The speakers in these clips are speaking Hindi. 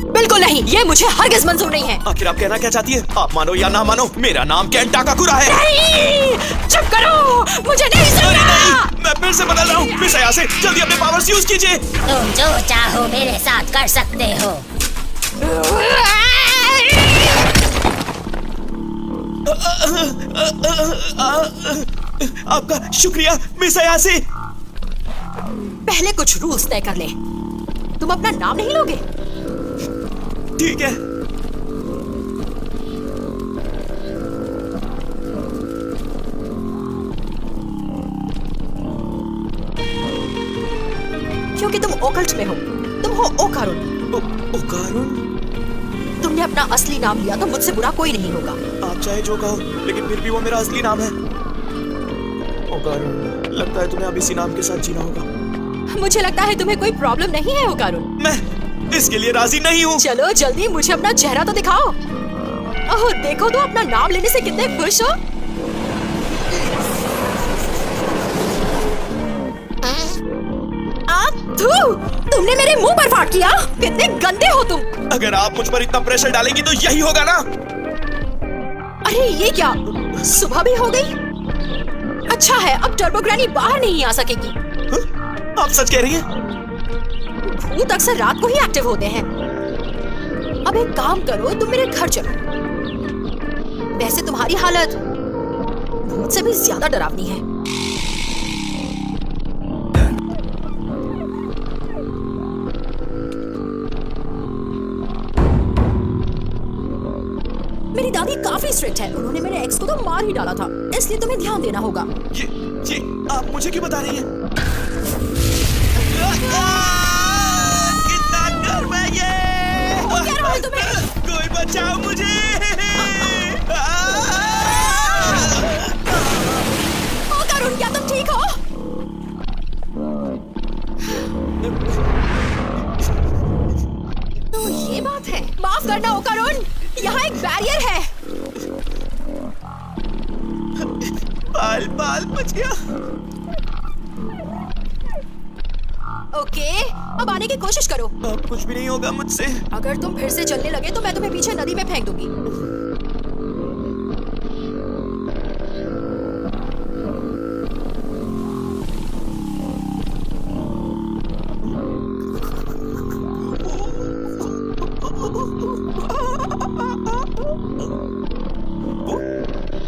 बिल्कुल नहीं, ये मुझे हरगिज़ मंजूर नहीं है। आखिर आप कहना क्या चाहती है? आप मानो या ना मानो, मेरा नाम केंट टाकाकुरा है। नहीं, चुप करो, मुझे नहीं सुनना। नहीं, मैं फिर से बदल रहा हूँ। मिस अयासे, जल्दी अपने पावर्स यूज कीजिए। तुम जो चाहो मेरे साथ कर सकते हो। आपका शुक्रिया मिस अयासे। पहले कुछ रूल्स तय कर ले। तुम अपना नाम नहीं लोगे? ठीक है। क्योंकि तुम ओकल्ट में हो। तुम हो ओकारुन। ओकारुन? तुमने अपना असली नाम लिया तो मुझसे बुरा कोई नहीं होगा। आप चाहे जो कहो, लेकिन फिर भी वो मेरा असली नाम है। ओकारुन, लगता है तुम्हें अब इसी नाम के साथ जीना होगा। मुझे लगता है तुम्हें कोई प्रॉब्लम नहीं है ओकारुन। मैं इसके लिए राजी नहीं हूँ। चलो जल्दी मुझे अपना चेहरा तो दिखाओ। ओह देखो तो अपना नाम लेने से कितने खुश हो। तुमने मेरे मुंह पर फाड़ किया। कितने गंदे हो तुम। अगर आप मुझ पर इतना प्रेशर डालेंगी तो यही होगा ना। अरे ये क्या, सुबह भी हो गई। अच्छा है, अब टर्बो ग्रैनी बाहर नहीं आ सकेगी। आप सच कह रही हैं? भूत अक्सर रात को ही एक्टिव होते हैं। अब एक काम करो, तुम मेरे घर चलो। वैसे तुम्हारी हालत भूत से भी ज्यादा डरावनी है। मेरी दादी काफी स्ट्रिक्ट है। उन्होंने मेरे एक्स को तो मार ही डाला था, इसलिए तुम्हें ध्यान देना होगा। ये आप मुझे क्यों बता रही हैं? कितना डर है ये! क्या रहा है तुम्हें? कोई बचाओ मुझे! ओकारुन, क्या तुम ठीक हो? तो ये बात है। माफ करना ओकारुन, यहाँ एक बैरियर है। बाल बच गया। ओके, अब आने की कोशिश करो। अब कुछ भी नहीं होगा मुझसे। अगर तुम फिर से चलने लगे तो मैं तुम्हें पीछे नदी में फेंक दूंगी।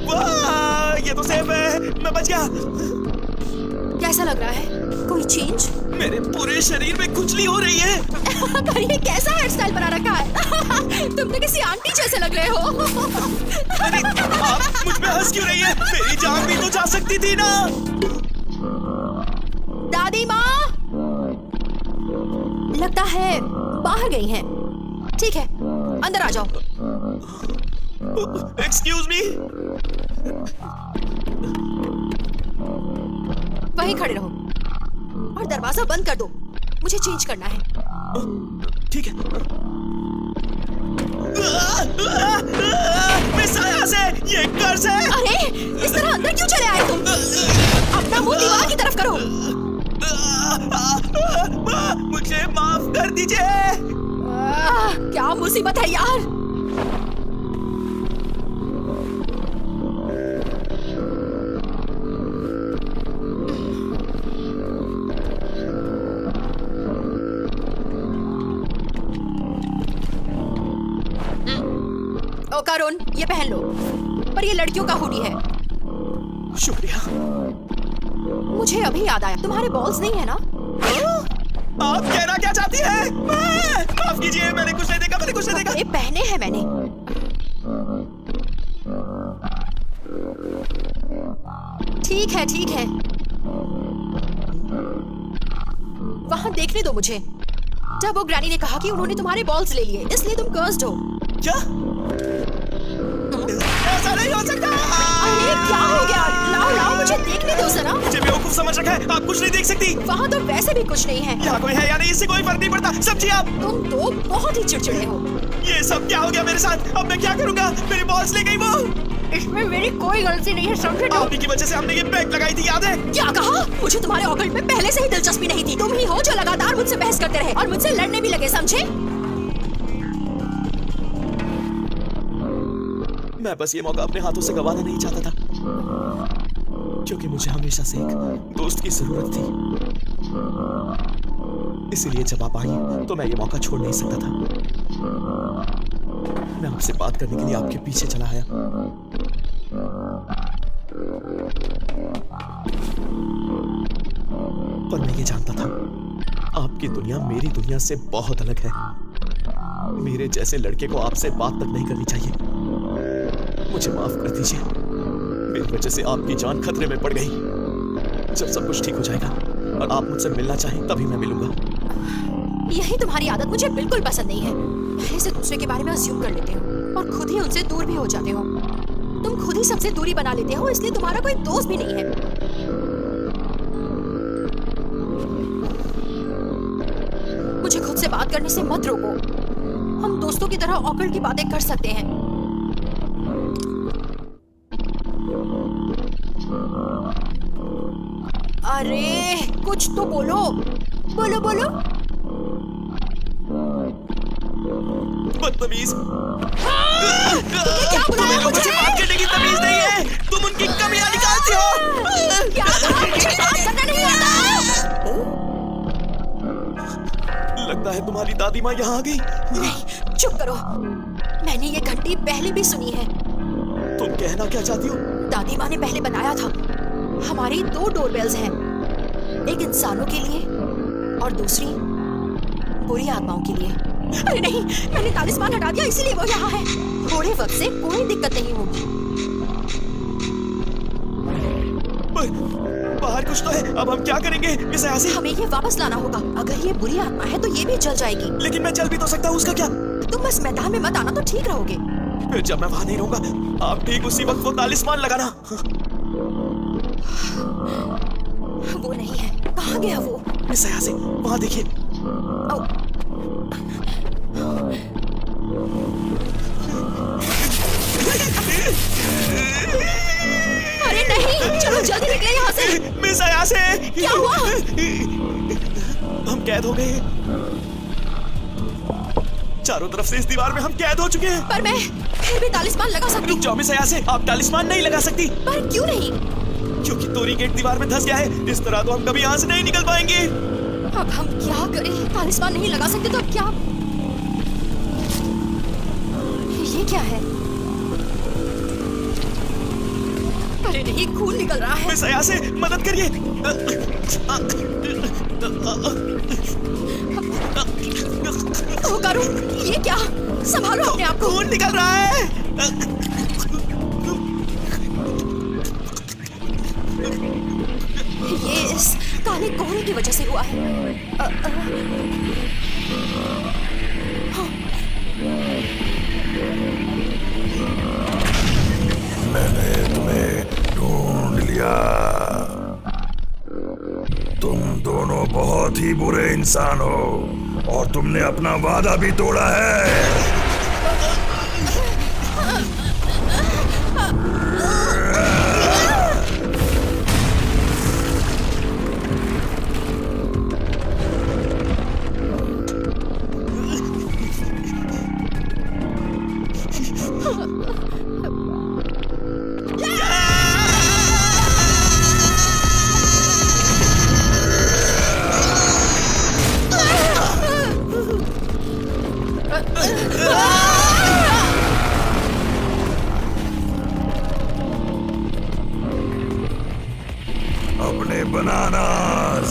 वाह, ये तो सेफ है। मैं बच गया। कैसा लग रहा है? कोई चेंज? मेरे पूरे शरीर में खुजली हो रही है। पर ये कैसा हेयर स्टाइल बना रखा है? तुम तो किसी आंटी जैसे लग रहे हो। अरे, आप मुझ पे हंस क्यों रही है? मेरी जान भी तो जा सकती थी ना। दादी माँ लगता है बाहर गई हैं। ठीक है, अंदर आ जाओ। Excuse me. वहीं खड़े रहो और दरवाजा बंद कर दो। मुझे चेंज करना है। ठीक है। मिस अयासे, ये कर्ज है। अरे, इस तरह अंदर क्यों चले आए तुम? अपना मुंह दीवार की तरफ करो। मुझे माफ कर दीजिए। क्या मुसीबत है यार। ओकारुन, ये पहन लो। पर ये लड़कियों का हुडी है। शुक्रिया। मुझे अभी याद आया, तुम्हारे बॉल्स नहीं है ना? आप कहना क्या चाहती हैं? माफ कीजिए, मैंने कुछ नहीं देखा, मैंने कुछ नहीं देखा। ये पहने हैं मैंने। ठीक है, ठीक है। वहां देखने दो मुझे। जब वो ग्रैनी ने कहा कि उन्होंने तुम्हारे बॉल्स ले लिए, इसलिए तुम कर्स्ड हो। क्या? ऐसा नहीं हो सकता। अरे क्या हो गया? लाओ लाओ, मुझे देखने दो जरा। मुझे बेवकूफ समझ रखा है, आप कुछ नहीं देख सकती। वहाँ तो वैसे भी कुछ नहीं है। यहाँ कोई है या नहीं, इससे कोई फर्क नहीं पड़ता। समझिए आप। तुम तो बहुत ही चिड़चिड़े हो। ये सब क्या हो गया मेरे साथ? अब मैं क्या करूँगा? मेरे बॉस ले गई वो। इसमें मेरी कोई गलती नहीं है, समझे तुम? आप ही की वजह से हमने ये बैग लगाई थी, याद है? क्या कहा? मुझे तुम्हारे ऑकल्ट में पहले से ही दिलचस्पी नहीं थी। तुम ही हो जो लगातार मुझसे बहस करते रहे और मुझसे लड़ने भी लगे, समझे? मैं बस ये मौका अपने हाथों से गंवाना नहीं चाहता था, क्योंकि मुझे हमेशा से एक दोस्त की जरूरत थी। इसीलिए जब आप आई तो मैं ये मौका छोड़ नहीं सकता था। मैं आपसे बात करने के लिए आपके पीछे चला आया। पर मैं ये जानता था आपकी दुनिया मेरी दुनिया से बहुत अलग है। मेरे जैसे लड़के को आपसे बात तक नहीं करनी चाहिए। मुझे माफ कर दीजिए, मेरी वजह से आपकी जान खतरे में पड़ गई। जब सब कुछ ठीक हो जाएगा और आप मुझसे मिलना चाहें तभी मैं मिलूंगा। यही तुम्हारी आदत मुझे बिल्कुल पसंद नहीं है। पहले से दूसरे के बारे में अस्यूम कर लेते हो और खुद ही उनसे दूर भी हो जाते हो। तुम खुद ही सबसे दूरी बना लेते हो, इसलिए तुम्हारा कोई दोस्त भी नहीं है। मुझे खुद से बात करने से मत रोको। हम दोस्तों की तरह ऑकवर्ड की बातें कर सकते हैं। अरे कुछ तो बोलो, बोलो बोलो। बदतमीज। क्या बुलाया तुम्हें मुझसे बात करने की तमीज नहीं है। तुम उनकी कमियां निकालती हो। क्या कहा? मुझे बात करना नहीं आता। लगता है तुम्हारी दादी माँ यहाँ आ गई। नहीं, चुप करो। मैंने ये घंटी पहले भी सुनी है। तुम कहना क्या चाहती हो? दादी माँ ने पहले बनाया था। हमारी 2 डोरबेल्स हैं, एक इंसानों के लिए और दूसरी बुरी आत्माओं के लिए। अरे नहीं, मैंने तालिस्मान हटा दिया, इसीलिए वो यहाँ है। थोड़े वक्त से कोई दिक्कत नहीं होगी। बाहर कुछ तो है, अब हम क्या करेंगे? इसे ऐसे हमें ये वापस लाना होगा। अगर ये बुरी आत्मा है तो ये भी जल जाएगी। लेकिन मैं चल भी तो सकता हूँ, उसका क्या? तुम बस मैदान में मत आना तो ठीक रहोगे। फिर जब मैं वहां नहीं रहूंगा आप ठीक उसी वक्त वो तालिस्मान लगाना। वो नहीं है। कहाँ गया वो? इसे ऐसे वहां देखिए। अरे नहीं, चलो जल्दी निकले यहाँ से। मिस यहाँ से। क्या हुआ? हम कैद हो गए। चारों तरफ से इस दीवार में हम कैद हो चुके हैं। पर मैं फिर भी तालिस्मान लगा सकती रुक जाओ मिस यहाँ से, आप तालिस्मान नहीं लगा सकती। पर क्यों नहीं? क्योंकि तोरी गेट दीवार में धंस गया है। इस तरह तो हम कभी यहाँ से नहीं निकल पाएंगे। अब हम क्या करें? तालिस्मान नहीं लगा सकते तो अब क्या? ये क्या है? अरे नहीं, खून निकल रहा है। मिस यहाँ से मदद करिए। तो करूं? ये क्या? संभालो अपने आप को। खून निकल रहा है। ये इस काले कोहरे की वजह से हुआ है। मैंने तुम्हें ढूंढ लिया। तुम दोनों बहुत ही बुरे इंसान हो और तुमने अपना वादा भी तोड़ा है। अपने बनानास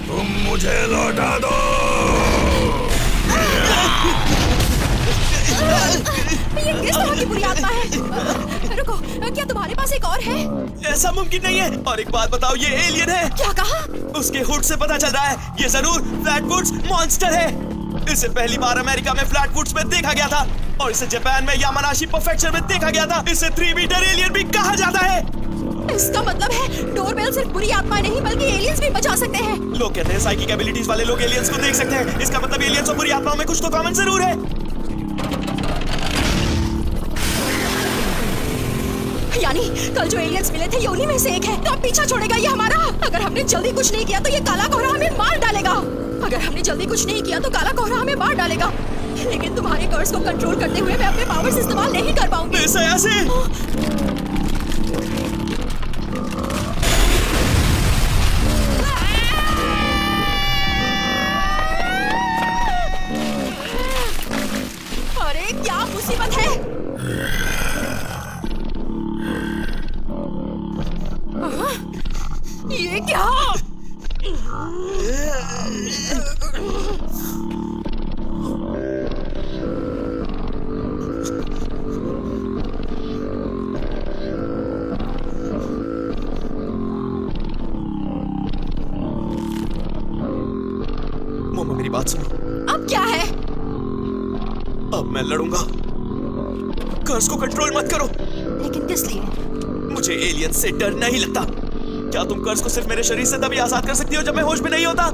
तुम मुझे लौटा दो। ये किस तरह की बुरी आत्मा है? रुको, क्या तुम्हारे पास एक और है? ऐसा मुमकिन नहीं है। और एक बात बताओ, ये एलियन है। क्या कहा? उसके हुड से पता चल रहा है ये जरूर फ्लैटवुड्स मॉन्स्टर है। इसे पहली बार अमेरिका में फ्लैटवुड्स में देखा गया था और इसे जापान में यामानाशी प्रेफेक्चर में देखा गया था। इसे 3 मीटर एलियन भी कहा जाता है। इसका मतलब है डोरबेल सिर्फ बुरी आत्मा नहीं बल्कि एलियंस भी बचा सकते हैं। लोग कहते हैं साइकिक एबिलिटीज वाले लोग एलियंस को देख सकते हैं। इसका मतलब एलियंस और बुरी आत्माओं में कुछ तो कॉमन जरूर है। यानी कल जो एलियंस मिले थे ये उन्हीं में से एक है। कब पीछा छोड़ेगा ये हमारा? अगर हमने जल्दी कुछ नहीं किया तो ये काला कोहरा हमें मार डालेगा। अगर हमने जल्दी कुछ नहीं किया तो काला कोहरा हमें मार डालेगा। लेकिन तुम्हारे कर्स को कंट्रोल करते हुए मैं अपने पावर्स इस्तेमाल नहीं कर पाऊंगी। ऐसे अरे क्या मुसीबत है। ये क्या? मोमो मेरी बात सुनो। अब क्या है? अब मैं लड़ूंगा। कर्स को कंट्रोल मत करो। लेकिन किस लिए? मुझे एलियन से डर नहीं लगता। क्या तुम कर्स को सिर्फ मेरे शरीर से तभी आजाद कर सकती हो जब मैं होश में नहीं होता?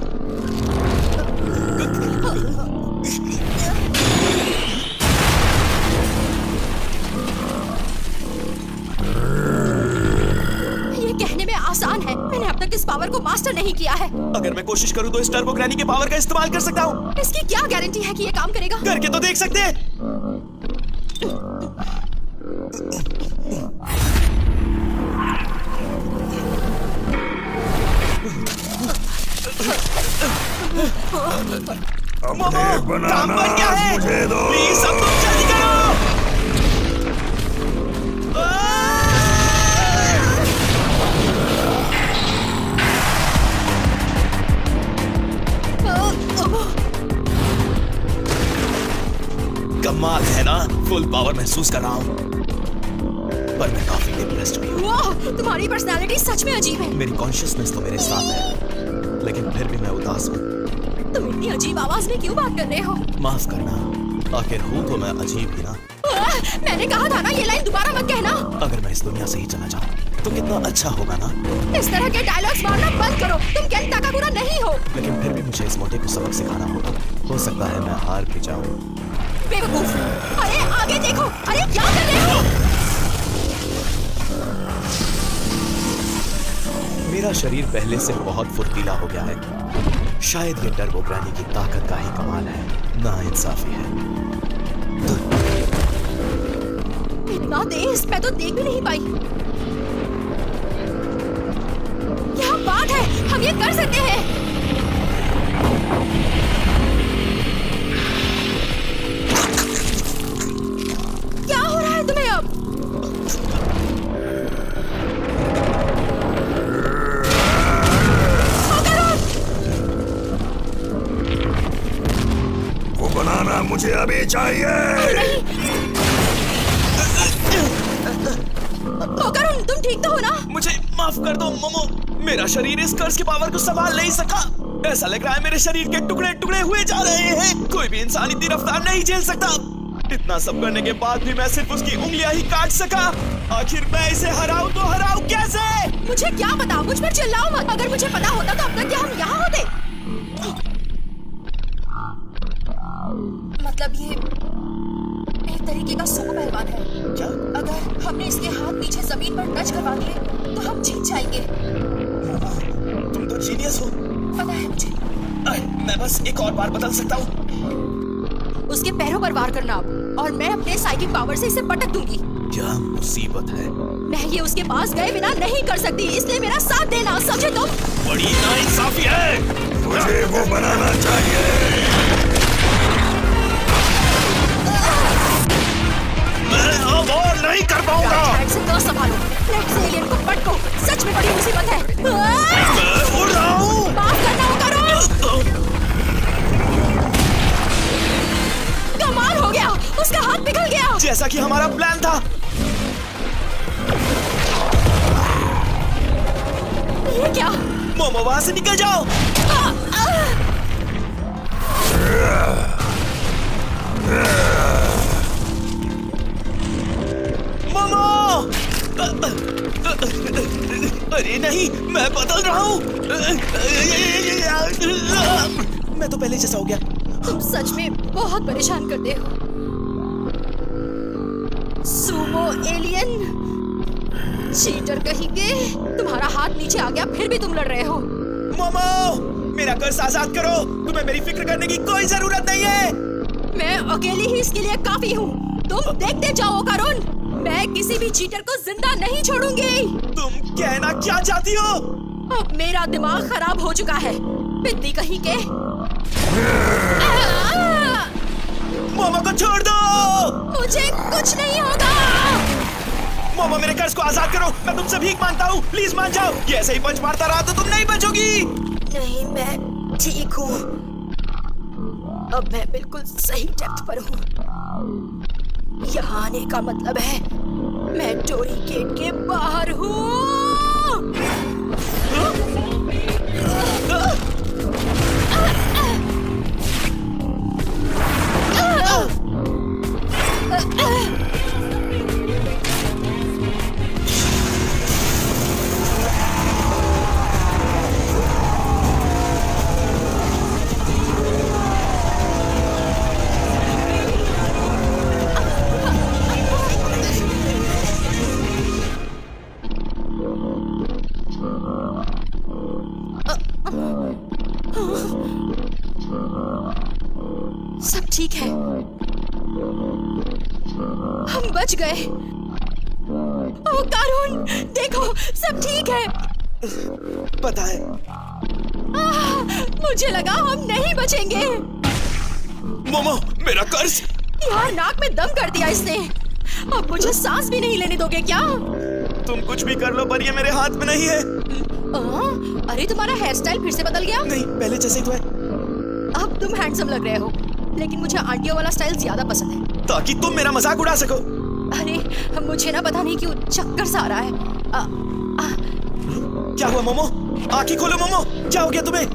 ये कहने में आसान है, मैंने अब तक इस पावर को मास्टर नहीं किया है। अगर मैं कोशिश करूं तो इस टर्बो ग्रैनी के पावर का इस्तेमाल कर सकता हूं। इसकी क्या गारंटी है कि ये काम करेगा? करके तो देख सकते हैं। अपने बनाना मुझे दो। प्लीज अब तुम जल्दी करो। कमाल है ना, फुल पावर महसूस कर रहा हूँ, पर मैं काफी डिप्रेस्ड भी हूँ। वाह, तुम्हारी पर्सनालिटी सच में अजीब है। मेरी कॉन्शियसनेस तो मेरे साथ है, लेकिन फिर भी मैं उदास हूँ। तुम इतनी अजीब आवाज में क्यों बात कर रहे हो? माफ करना, आखिर हूँ तो मैं अजीब ही ना। मैंने कहा था ना ये लाइन दोबारा मत कहना। अगर मैं इस दुनिया से ही चला जाऊँ तो कितना अच्छा होगा ना। इस तरह के डायलॉग्स मारना बंद करो, तुम केन ताकाकुरा नहीं हो। लेकिन फिर भी मुझे इस मोटे को सबक सिखाना होगा। हो सकता है मैं हार भी जाऊँ। बेवकूफ! अरे आगे देखो, अरे क्या कर रहे हो? मेरा शरीर पहले से बहुत फुर्तीला हो गया है। शायद ये टर्बो ग्रैनी की ताकत का ही कमाल है, नाइंसाफी है। इतना तेज मैं तो देख भी नहीं पाई। क्या बात है, हम ये कर सकते हैं। क्या हो रहा है तुम्हें अब? वो बनाना मुझे अभी चाहिए। करुण, तुम ठीक तो हो ना? मुझे माफ कर दो मोमो, मेरा शरीर इस कर्स की पावर को संभाल नहीं सका। ऐसा लग रहा है मेरे शरीर के टुकड़े टुकड़े हुए जा रहे हैं। कोई भी इंसान इतनी रफ्तार नहीं झेल सकता। इतना सब करने के बाद भी मैं सिर्फ उसकी उंगलियां ही काट सका। आखिर मैं इसे हराऊं तो हराऊं कैसे? मुझे क्या पता, मुझ पर चिल्लाओ मत। अगर मुझे पता होता तो अब तक क्या हम यहाँ होते? मतलब ये एक तरीके का सुपर पहलवान है। क्या? अगर हमने इसके हाथ नीचे जमीन पर टच करवा दिए तो हम जीत जाएंगे। तुम तो जीनियस हो। पता है मुझे। मैं बस एक और बार बदल सकता हूँ। उसके पैरों पर वार करना अब, और मैं अपने साइकिक पावर से इसे पटक दूंगी। क्या मुसीबत है? मैं ये उसके पास गए बिना नहीं कर सकती, इसलिए मेरा साथ देना, समझे तुम? बड़ी नाइंसाफी है। मुझे वो बनाना चाहिए। मैं अब और नहीं कर पाऊंगा। संभालो, से एलियन को पटको, सच में बड़ी मुसीबत है। मैं उड़ रहा हूँ। माफ करना होगा कमाल हो गया, उसका हाथ पिघल गया। जैसा कि हमारा प्लान था। ये क्या? मोमो वहां से निकल जाओ। मोमो! अरे नहीं, मैं बदल रहा हूँ। मैं तो पहले जैसा हो गया। तुम सच में बहुत परेशान करते हो। सुमो एलियन, चीटर कहीं के। तुम्हारा हाथ नीचे आ गया, फिर भी तुम लड़ रहे हो। मोमो, मेरा कर्ज आजाद करो। तुम्हें मेरी फिक्र करने की कोई जरूरत नहीं है। मैं अकेली ही इसके लिए काफी हूँ। तुम देखते जाओ करुण, मैं किसी भी चीटर को जिंदा नहीं छोड़ूंगी। तुम कहना क्या चाहती हो? अब मेरा दिमाग खराब हो चुका है, पिद्दी कहीं के। मोमो को छोड़ दो। मुझे कुछ नहीं होगा। मोमो मेरे कर्ज को आजाद करो, मैं तुमसे भीख मांगता हूँ, प्लीज मान जाओ। ये ऐसे ही पंच मारता रहा तो तुम नहीं बचोगी। नहीं, मैं ठीक हूँ। अब मैं बिल्कुल सही डेप्थ पर हूँ। यहाँ आने का मतलब है मैं टोरी गेट के बाहर हूँ। सब ठीक है, हम बच गए। ओ कारून, देखो सब ठीक है। पता है, मुझे लगा हम नहीं बचेंगे। मोमो मेरा कर्ज। यार, नाक में दम कर दिया इसने। अब मुझे सांस भी नहीं लेने दोगे क्या? तुम कुछ भी कर लो पर ये मेरे हाथ में नहीं है। अरे तुम्हारा हेयर स्टाइल फिर से बदल गया? नहीं, पहले जैसे ही तो है। अब तुम हैंडसम लग रहे हो, लेकिन मुझे आंटियों वाला स्टाइल ज्यादा पसंद है। ताकि तुम मेरा मजाक उड़ा सको। अरे मुझे ना पता नहीं क्यों चक्कर सा आ रहा है। क्या हुआ मोमो? आंखें खोलो मोमो, क्या हो गया तुम्हें?